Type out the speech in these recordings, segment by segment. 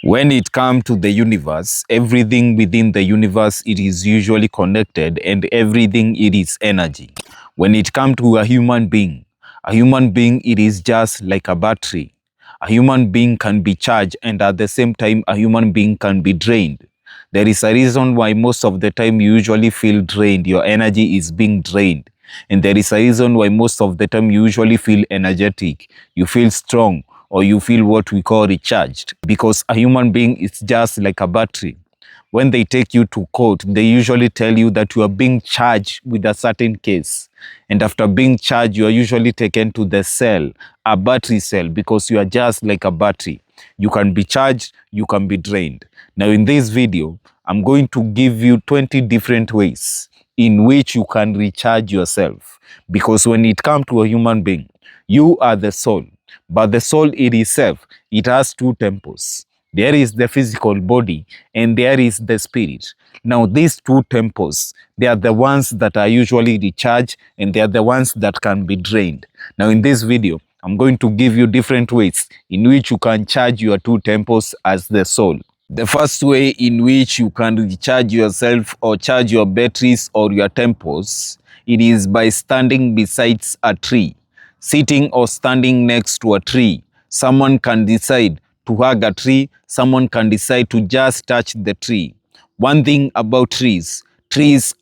When it comes to the universe, everything within the universe, it is usually connected, and everything, it is energy. When it comes to a human being, it is just like a battery. A human being can be charged, and at the same time, a human being can be drained. There is a reason why most of the time you usually feel drained. Your energy is being drained. And there is a reason why most of the time you usually feel energetic. You feel strong, or you feel what we call recharged, because a human being is just like a battery. When they take you to court, they usually tell you that you are being charged with a certain case. And after being charged, you are usually taken to the cell, a battery cell, because you are just like a battery. You can be charged, you can be drained. Now, in this video, I'm going to give you 20 different ways in which you can recharge yourself. Because when it comes to a human being, you are the soul. But the soul it itself, it has two temples. There is the physical body and there is the spirit. Now, these two temples, they are the ones that are usually recharged and they are the ones that can be drained. Now, in this video, I'm going to give you different ways in which you can charge your two temples as the soul. The first way in which you can recharge yourself or charge your batteries or your temples, it is by standing beside a tree. Sitting or standing next to a tree. Someone can decide to hug a tree, someone can decide to just touch the tree. One thing about trees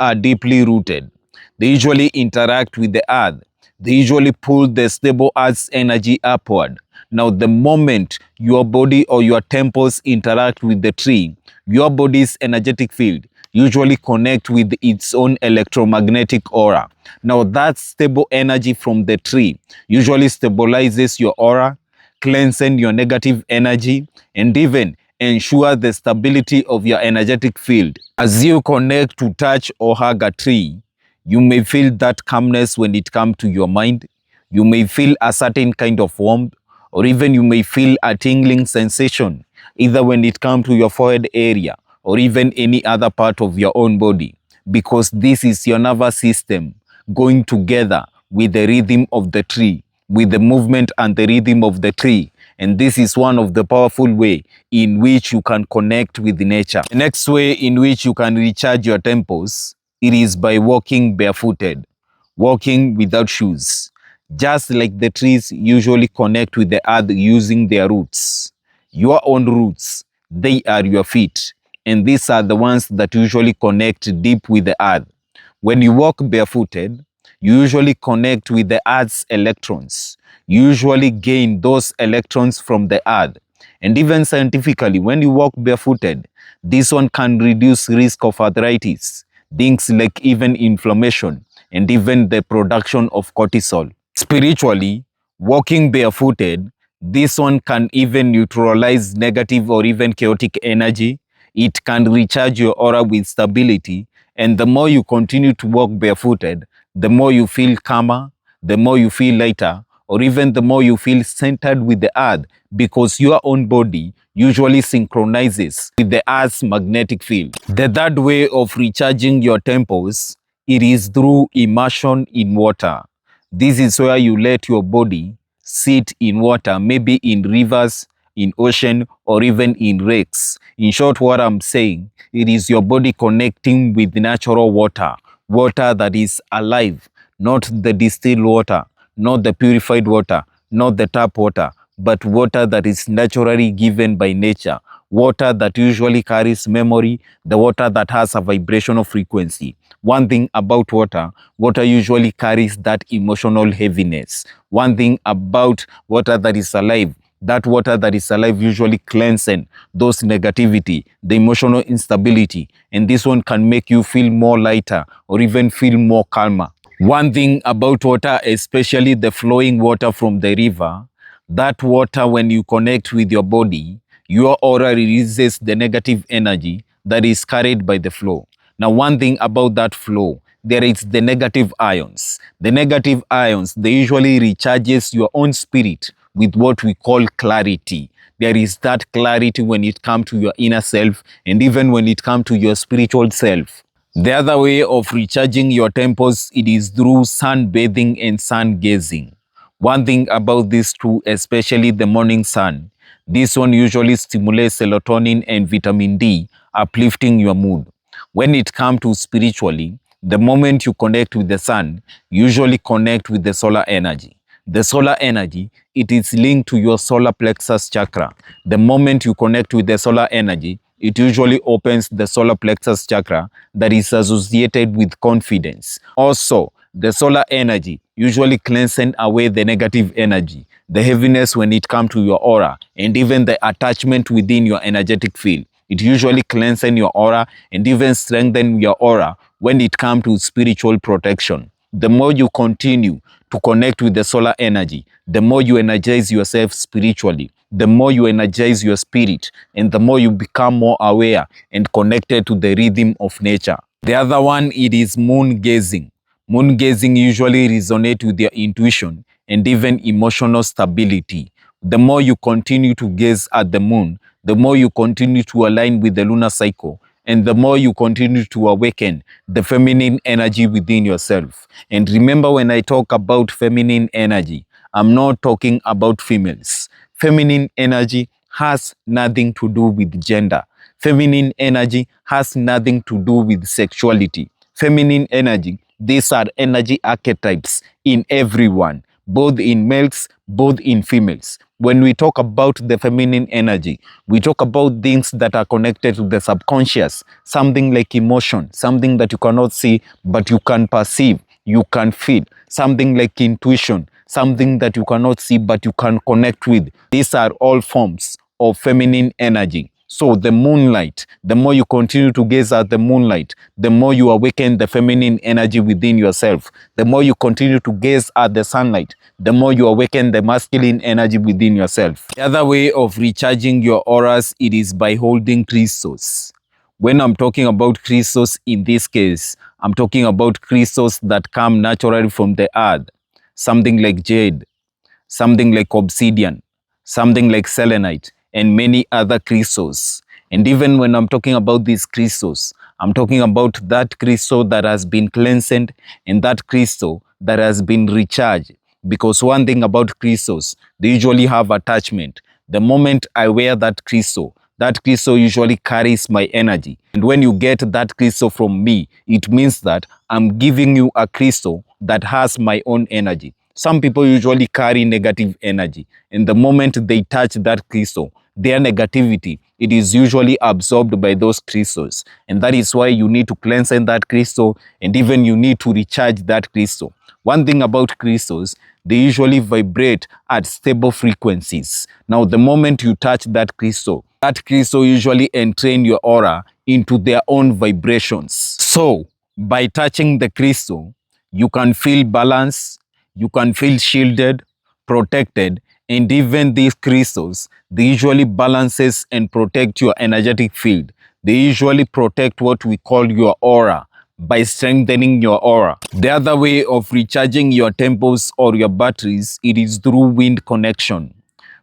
are deeply rooted. They usually interact with the earth. They usually pull the stable earth's energy upward. Now, the moment your body or your temples interact with the tree, your body's energetic field usually connect with its own electromagnetic aura. Now, that stable energy from the tree usually stabilizes your aura, cleanses your negative energy, and even ensure the stability of your energetic field. As you connect to touch or hug a tree, you may feel that calmness when it comes to your mind. You may feel a certain kind of warmth, or even you may feel a tingling sensation, either when it comes to your forehead area or even any other part of your own body, because this is your nervous system going together with the rhythm of the tree, with the movement and the rhythm of the tree. And this is one of the powerful way in which you can connect with nature. The next way in which you can recharge your temples, it is by walking barefooted, walking without shoes. Just like the trees usually connect with the earth using their roots. Your own roots, they are your feet. And these are the ones that usually connect deep with the earth. When you walk barefooted, you usually connect with the earth's electrons. You usually gain those electrons from the earth. And even scientifically, when you walk barefooted, this one can reduce risk of arthritis, things like even inflammation, and even the production of cortisol. Spiritually, walking barefooted, this one can even neutralize negative or even chaotic energy. It can recharge your aura with stability. And the more you continue to walk barefooted, the more you feel calmer, the more you feel lighter, or even the more you feel centered with the earth, because your own body usually synchronizes with the earth's magnetic field. The third way of recharging your temples, it is through immersion in water. This is where you let your body sit in water, maybe in rivers, in ocean, or even in lakes. In short, what I'm saying, it is your body connecting with natural water, water that is alive, not the distilled water, not the purified water, not the tap water, but water that is naturally given by nature, water that usually carries memory, the water that has a vibrational frequency. One thing about water, water usually carries that emotional heaviness. One thing about water that is alive, that water that is alive usually cleanses those negativity, the emotional instability, and this one can make you feel more lighter or even feel more calmer. One thing about water, especially the flowing water from the river, that water when you connect with your body, your aura releases the negative energy that is carried by the flow. Now, one thing about that flow, there is the negative ions. The negative ions, they usually recharges your own spirit with what we call clarity. There is that clarity when it comes to your inner self and even when it comes to your spiritual self. The other way of recharging your temples, it is through sunbathing and sun gazing. One thing about these two, especially the morning sun, This one usually stimulates serotonin and vitamin D, uplifting your mood. When it comes to spiritually, the moment you connect with the sun, you usually connect with the solar energy. The solar energy, it is linked to your solar plexus chakra. The moment you connect with the solar energy, it usually opens the solar plexus chakra that is associated with confidence. Also, the solar energy usually cleanses away the negative energy, the heaviness when it comes to your aura, and even the attachment within your energetic field. It usually cleanses your aura and even strengthens your aura when it comes to spiritual protection. The more you continue to connect with the solar energy, the more you energize yourself spiritually, the more you energize your spirit, and the more you become more aware and connected to the rhythm of nature. The other one, it is moon gazing. Moon gazing usually resonates with your intuition and even emotional stability. The more you continue to gaze at the moon, the more you continue to align with the lunar cycle, and the more you continue to awaken the feminine energy within yourself. And remember, when I talk about feminine energy, I'm not talking about females. Feminine energy has nothing to do with gender. Feminine energy has nothing to do with sexuality. Feminine energy, these are energy archetypes in everyone, both in males, both in females. When we talk about the feminine energy, we talk about things that are connected to the subconscious, something like emotion, something that you cannot see, but you can perceive, you can feel, something like intuition, something that you cannot see, but you can connect with. These are all forms of feminine energy. So the moonlight, the more you continue to gaze at the moonlight, the more you awaken the feminine energy within yourself. The more you continue to gaze at the sunlight, the more you awaken the masculine energy within yourself. The other way of recharging your auras, it is by holding crystals. When I'm talking about crystals in this case, I'm talking about crystals that come naturally from the earth, something like jade, something like obsidian, something like selenite, and many other crystals. And even when I'm talking about these crystals, I'm talking about that crystal that has been cleansed and that crystal that has been recharged. Because one thing about crystals, they usually have attachment. The moment I wear that crystal usually carries my energy. And when you get that crystal from me, it means that I'm giving you a crystal that has my own energy. Some people usually carry negative energy, and the moment they touch that crystal, their negativity, it is usually absorbed by those crystals. And that is why you need to cleanse that crystal, and even you need to recharge that crystal. One thing about crystals, they usually vibrate at stable frequencies. Now, the moment you touch that crystal usually entrain your aura into their own vibrations. So, by touching the crystal, you can feel balance, you can feel shielded, protected, and even these crystals, they usually balances and protect your energetic field. They usually protect what we call your aura by strengthening your aura. The other way of recharging your temples or your batteries, it is through wind connection.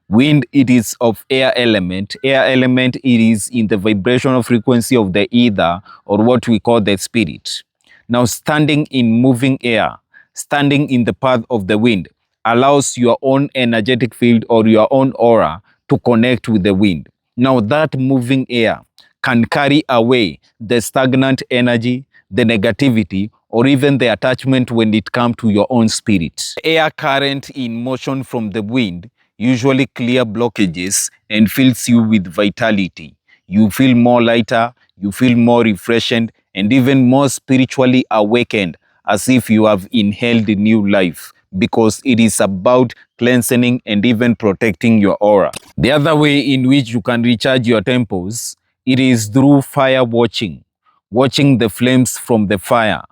Wind, it is of air element. Air element, it is in the vibrational frequency of the ether, or what we call the spirit. Now, standing in moving air, standing in the path of the wind, allows your own energetic field or your own aura to connect with the wind. Now, that moving air can carry away the stagnant energy, the negativity, or even the attachment when it comes to your own spirit. Air current in motion from the wind usually clear blockages and fills you with vitality. You feel more lighter, you feel more refreshed, and even more spiritually awakened, as if you have inhaled new life, because it is about cleansing and even protecting your aura. The other way in which you can recharge your temples, it is through fire watching, watching the flames from the fire.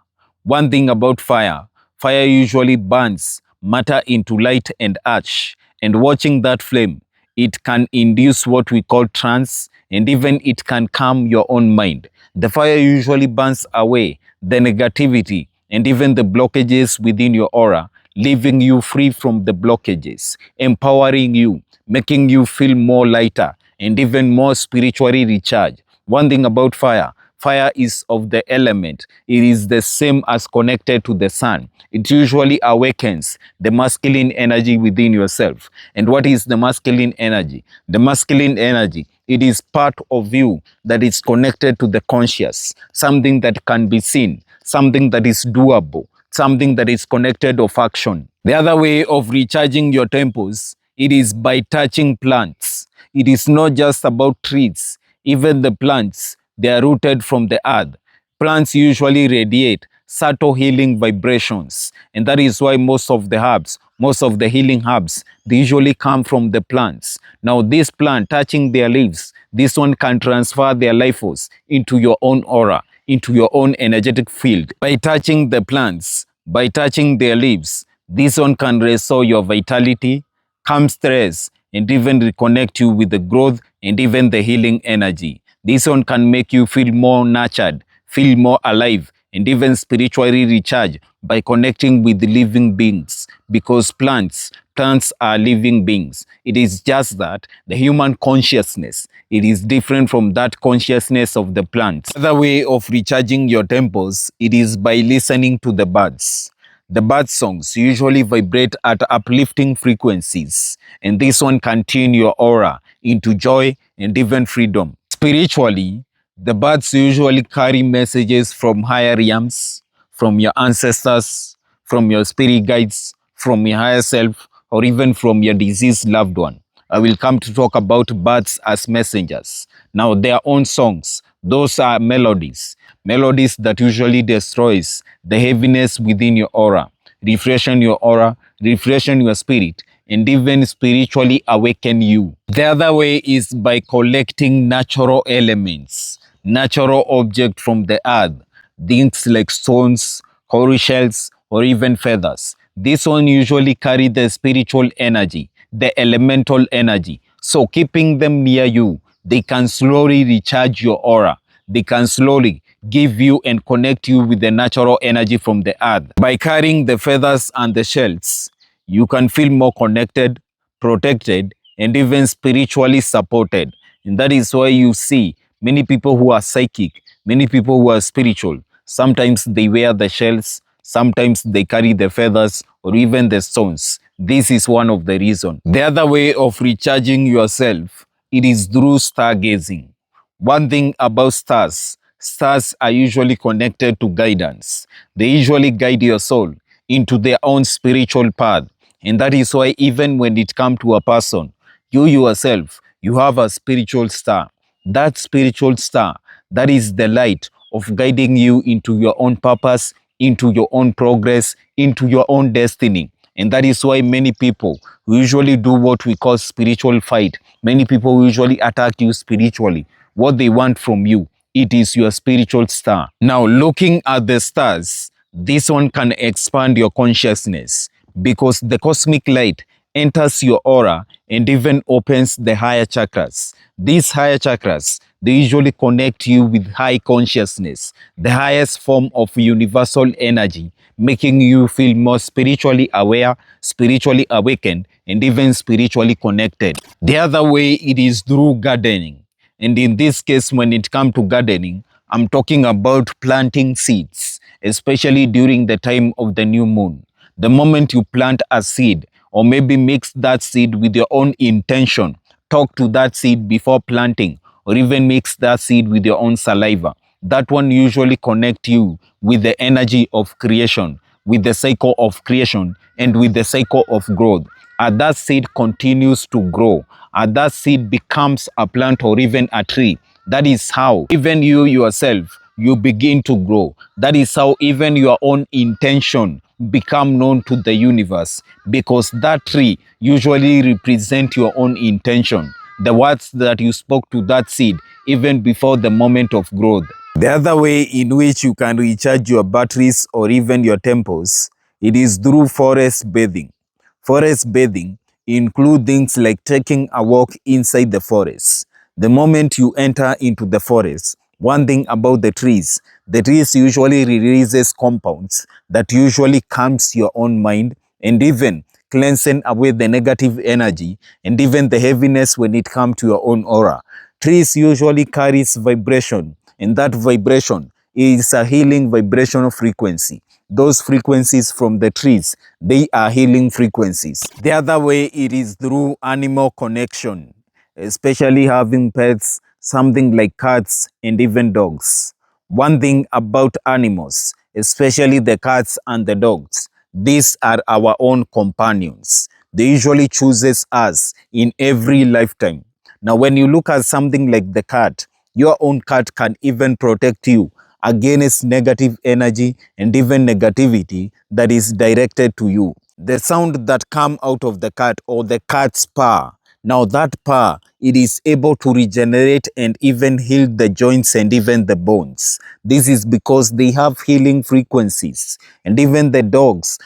One thing about fire, fire usually burns matter into light and ash, and watching that flame, it can induce what we call trance, and even it can calm your own mind. The fire usually burns away the negativity and even the blockages within your aura, leaving you free from the blockages, empowering you, making you feel more lighter and even more spiritually recharged. One thing about fire, Fire is of the element. It is the same as connected to the sun. It usually awakens the masculine energy within yourself. And what is the masculine energy? The masculine energy, it is part of you that is connected to the conscious, something that can be seen, something that is doable, something that is connected of action. The other way of recharging your temples, it is by touching plants. It is not just about trees. Even the plants, they are rooted from the earth. Plants usually radiate subtle healing vibrations. And that is why most of the herbs, most of the healing herbs, they usually come from the plants. Now, this plant touching their leaves, this one can transfer their life force into your own aura, into your own energetic field. By touching the plants, by touching their leaves, this one can restore your vitality, calm stress, and even reconnect you with the growth and even the healing energy. This one can make you feel more nurtured, feel more alive, and even spiritually recharged by connecting with living beings, because plants are living beings. It is just that the human consciousness, it is different from that consciousness of the plants. Another way of recharging your temples, it is by listening to the birds. The bird songs usually vibrate at uplifting frequencies, and this one can tune your aura into joy and even freedom. Spiritually, the birds usually carry messages from higher realms, from your ancestors, from your spirit guides, from your higher self, or even from your deceased loved one. I will come to talk about birds as messengers. Now, their own songs, those are melodies, melodies that usually destroys the heaviness within your aura, refreshen your aura, refreshen your spirit, and even spiritually awaken you. The other way is by collecting natural elements, natural objects from the earth, things like stones, cowrie shells, or even feathers. This one usually carry the spiritual energy, the elemental energy. So keeping them near you, they can slowly recharge your aura. They can slowly give you and connect you with the natural energy from the earth. By carrying the feathers and the shells, you can feel more connected, protected, and even spiritually supported. And that is why you see many people who are psychic, many people who are spiritual, sometimes they wear the shells, sometimes they carry the feathers or even the stones. This is one of the reasons. The other way of recharging yourself, it is through stargazing. One thing about stars, stars are usually connected to guidance. They usually guide your soul into their own spiritual path. And that is why even when it comes to a person, you yourself, you have a spiritual star. That spiritual star, that is the light of guiding you into your own purpose, into your own progress, into your own destiny. And that is why many people usually do what we call spiritual fight. Many people usually attack you spiritually. What they want from you, it is your spiritual star. Now, looking at the stars, this one can expand your consciousness because the cosmic light enters your aura and even opens the higher chakras. These higher chakras, they usually connect you with high consciousness, the highest form of universal energy, making you feel more spiritually aware, spiritually awakened, and even spiritually connected. The other way, it is through gardening. And in this case, when it comes to gardening, I'm talking about planting seeds, especially during the time of the new moon. The moment you plant a seed, or maybe mix that seed with your own intention, talk to that seed before planting, or even mix that seed with your own saliva. That one usually connect you with the energy of creation, with the cycle of creation, and with the cycle of growth. As that seed continues to grow, as that seed becomes a plant or even a tree, that is how even you yourself, you begin to grow. That is how even your own intention become known to the universe, because that tree usually represent your own intention, the words that you spoke to that seed even before the moment of growth. The other way in which you can recharge your batteries or even your temples, it is through forest bathing. Forest bathing include things like taking a walk inside the forest. The moment you enter into the forest, one thing about the trees usually releases compounds that usually calms your own mind and even cleansing away the negative energy and even the heaviness when it comes to your own aura. Trees usually carries vibration, and that vibration is a healing vibrational frequency. Those frequencies from the trees, they are healing frequencies. The other way, it is through animal connection, especially having pets, something like cats and even dogs. One thing about animals, especially the cats and the dogs, these are our own companions. They usually chooses us in every lifetime. Now, when you look at something like the cat, your own cat can even protect you against negative energy and even negativity that is directed to you. The sound that come out of the cat or the cat's purr, now that purr, it is able to regenerate and even heal the joints and even the bones. This is because they have healing frequencies. And even the dogs,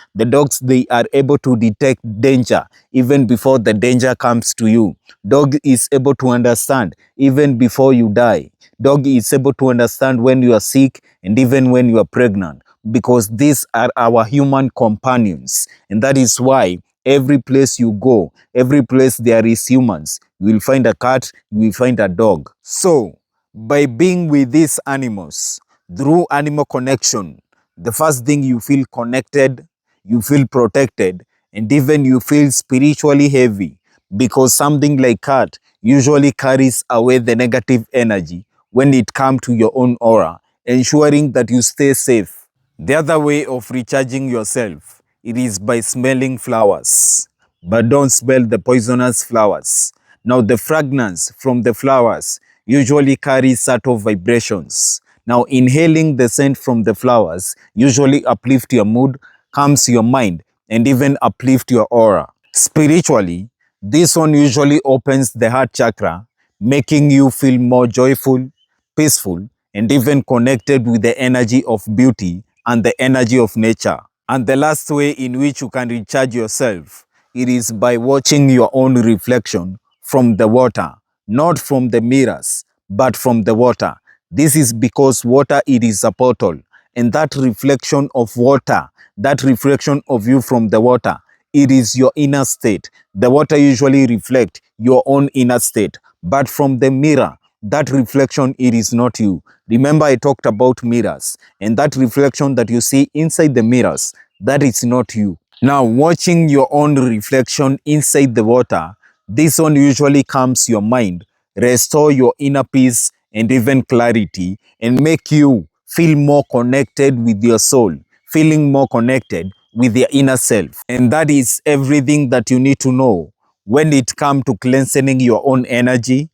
they are able to detect danger even before the danger comes to you. Dog is able to understand even before you die. Dog is able to understand when you are sick and even when you are pregnant, because these are our human companions. And that is why every place you go, every place there is humans, you will find a cat, you will find a dog. So, by being with these animals, through animal connection, the first thing, you feel connected, you feel protected, and even you feel spiritually heavy, because something like cat usually carries away the negative energy when it comes to your own aura, ensuring that you stay safe. The other way of recharging yourself, it is by smelling flowers. But don't smell the poisonous flowers. Now, the fragrance from the flowers usually carries subtle vibrations. Now, inhaling the scent from the flowers usually uplift your mood, calms your mind, and even uplift your aura. Spiritually, this one usually opens the heart chakra, making you feel more joyful, peaceful, and even connected with the energy of beauty and the energy of nature. And the last way in which you can recharge yourself, it is by watching your own reflection from the water, not from the mirrors, but from the water. This is because water, it is a portal, and that reflection of water, that reflection of you from the water, it is your inner state. The water usually reflect your own inner state, but from the mirror, that reflection, it is not you. Remember, I talked about mirrors, and that reflection that you see inside the mirrors, that is not you. Now, watching your own reflection inside the water, this one usually calms your mind, restore your inner peace and even clarity, and make you feel more connected with your soul, feeling more connected with your inner self. And that is everything that you need to know when it comes to cleansing your own energy,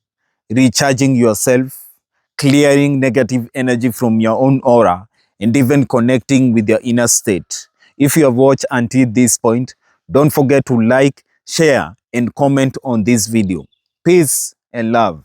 recharging yourself, clearing negative energy from your own aura, and even connecting with your inner state. If you have watched until this point, don't forget to like, share, and comment on this video. Peace and love.